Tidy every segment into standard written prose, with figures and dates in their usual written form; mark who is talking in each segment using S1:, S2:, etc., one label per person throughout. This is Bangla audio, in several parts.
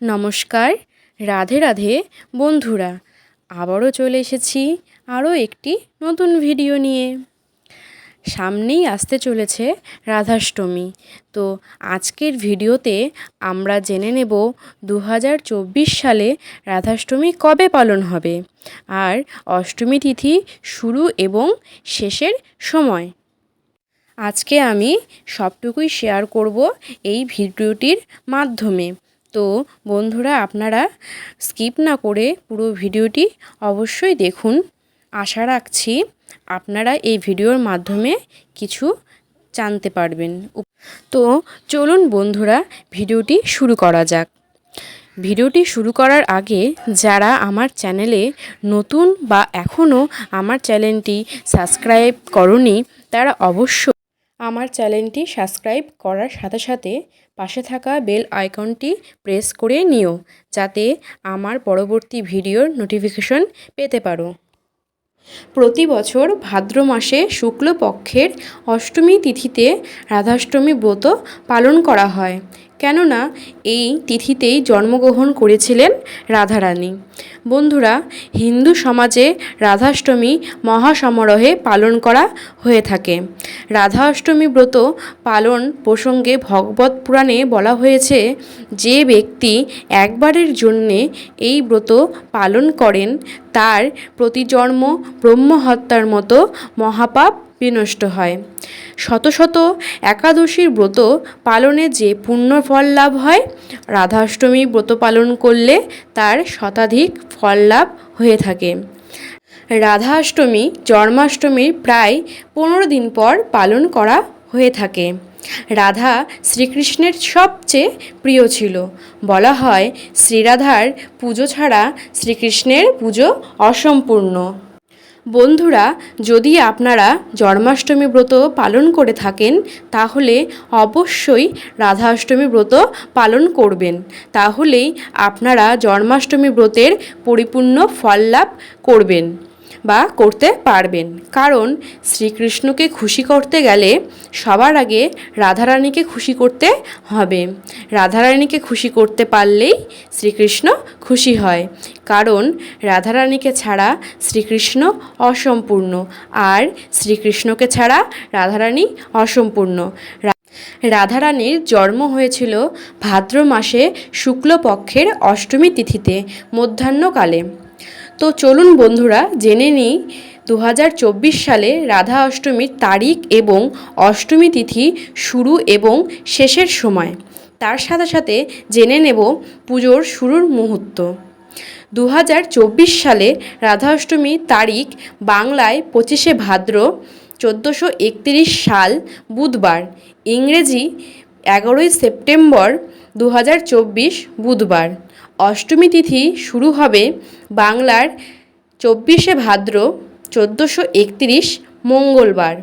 S1: নমস্কার, রাধে রাধে বন্ধুরা। আবারও চলে এসেছি আরও একটি নতুন ভিডিও নিয়ে। সামনেই আসতে চলেছে রাধাষ্টমী। তো আজকের ভিডিওতে আমরা জেনে নেব 2024 সালে রাধাষ্টমী কবে পালন হবে আর অষ্টমী তিথি শুরু এবং শেষের সময়। আজকে আমি সবটুকুই শেয়ার করব এই ভিডিওটির মাধ্যমে। তো বন্ধুরা, আপনারা স্কিপ না করে পুরো ভিডিওটি অবশ্যই দেখুন। আশা রাখছি আপনারা এই ভিডিওর মাধ্যমে কিছু জানতে পারবেন। তো চলুন বন্ধুরা, ভিডিওটি শুরু করা যাক। ভিডিওটি শুরু করার আগে যারা আমার চ্যানেলে নতুন বা এখনও আমার চ্যানেলটি সাবস্ক্রাইব করনি, তারা অবশ্যই আমার চ্যানেলটি সাবস্ক্রাইব করার সাথে সাথে পাশে থাকা বেল আইকনটি প্রেস করে নিও, যাতে আমার পরবর্তী ভিডিওর নোটিফিকেশন পেতে পারো। প্রতি বছর ভাদ্র মাসে শুক্লপক্ষের অষ্টমী তিথিতে রাধাষ্টমী ব্রত পালন করা হয়, কেননা এই তিথিতেই জন্মগ্রহণ করেছিলেন রাধারানী। বন্ধুরা, হিন্দু সমাজে রাধাষ্টমী মহাসমারোহে পালন করা হয়ে থাকে। রাধা অষ্টমী ব্রত পালন প্রসঙ্গে ভগবত পুরাণে বলা হয়েছে, যে ব্যক্তি একবারের জন্যে এই ব্রত পালন করেন তার প্রতিজন্ম ব্রহ্মহত্যার মতো মহাপাপ বিনষ্ট হয়। শত শত একাদশীর ব্রত পালনে যে পুণ্য ফল লাভ হয়, রাধাষ্টমী ব্রত পালন করলে তার শতাধিক ফল লাভ হয়ে থাকে। রাধা অষ্টমী জন্মাষ্টমীর প্রায় 15 দিন পর পালন করা হয়ে থাকে। রাধা শ্রীকৃষ্ণের সবচেয়ে প্রিয় ছিল। বলা হয়, শ্রীরাধার পুজো ছাড়া শ্রীকৃষ্ণের পুজো অসম্পূর্ণ। বন্ধুরা, যদি আপনারা জন্মাষ্টমী ব্রত পালন করে থাকেন তাহলে অবশ্যই রাধা অষ্টমী ব্রত পালন করবেন। তাহলেই আপনারা জন্মাষ্টমী ব্রতের পরিপূর্ণ ফল লাভ করবেন বা করতে পারবেন। কারণ শ্রীকৃষ্ণকে খুশি করতে গেলে সবার আগে রাধারানীকে খুশি করতে হবে। রাধারানীকে খুশি করতে পারলেই শ্রীকৃষ্ণ খুশি হয়। কারণ রাধারানীকে ছাড়া শ্রীকৃষ্ণ অসম্পূর্ণ, আর শ্রীকৃষ্ণকে ছাড়া রাধারানী অসম্পূর্ণ। রাধারানীর জন্ম হয়েছিল ভাদ্র মাসে শুক্লপক্ষের অষ্টমী তিথিতে মধ্যাহ্নকালে। তো চলুন বন্ধুরা, জেনে নিই 2024 সালে রাধা অষ্টমীর তারিখ এবং অষ্টমী তিথি শুরু এবং শেষের সময়। তার সাথে সাথে জেনে নেব পুজোর শুরুর মুহূর্ত। 2024 সালে রাধা অষ্টমী তারিখ বাংলায় 25শে ভাদ্র 1431 সাল বুধবার, ইংরেজি 11ই সেপ্টেম্বর 2024 বুধবার। অষ্টমী তিথি শুরু হবে বাংলার 24শে ভাদ্র 1431 মঙ্গলবার,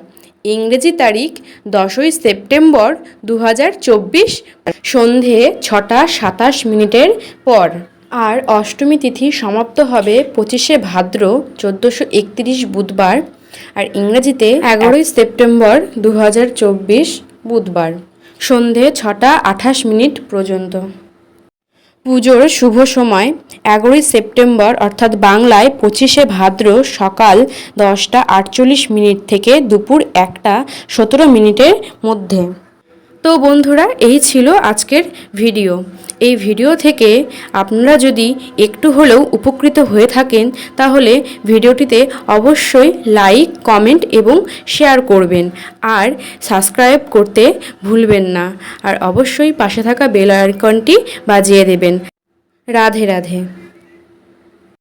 S1: ইংরেজি তারিখ 10ই সেপ্টেম্বর 2024 সন্ধে 6টা 27 মিনিটের পর। আর অষ্টমী তিথি সমাপ্ত হবে 25শে ভাদ্র 1431 বুধবার, আর ইংরেজিতে 11ই সেপ্টেম্বর 2024 বুধবার সন্ধে 6টা 28 মিনিট পর্যন্ত। পুজোর শুভ সময় 11ই সেপ্টেম্বর অর্থাৎ বাংলায় 25শে ভাদ্র সকাল 10টা 48 মিনিট থেকে দুপুর 1টা 17 মিনিটের মধ্যে। তো বন্ধুরা, এই ছিল আজকের ভিডিও। এই ভিডিও থেকে আপনারা যদি একটু হলেও উপকৃত হয়ে থাকেন তাহলে ভিডিওটিতে অবশ্যই লাইক, কমেন্ট এবং শেয়ার করবেন, আর সাবস্ক্রাইব করতে ভুলবেন না, আর অবশ্যই পাশে থাকা বেল আইকনটি বাজিয়ে দেবেন। রাধে রাধে।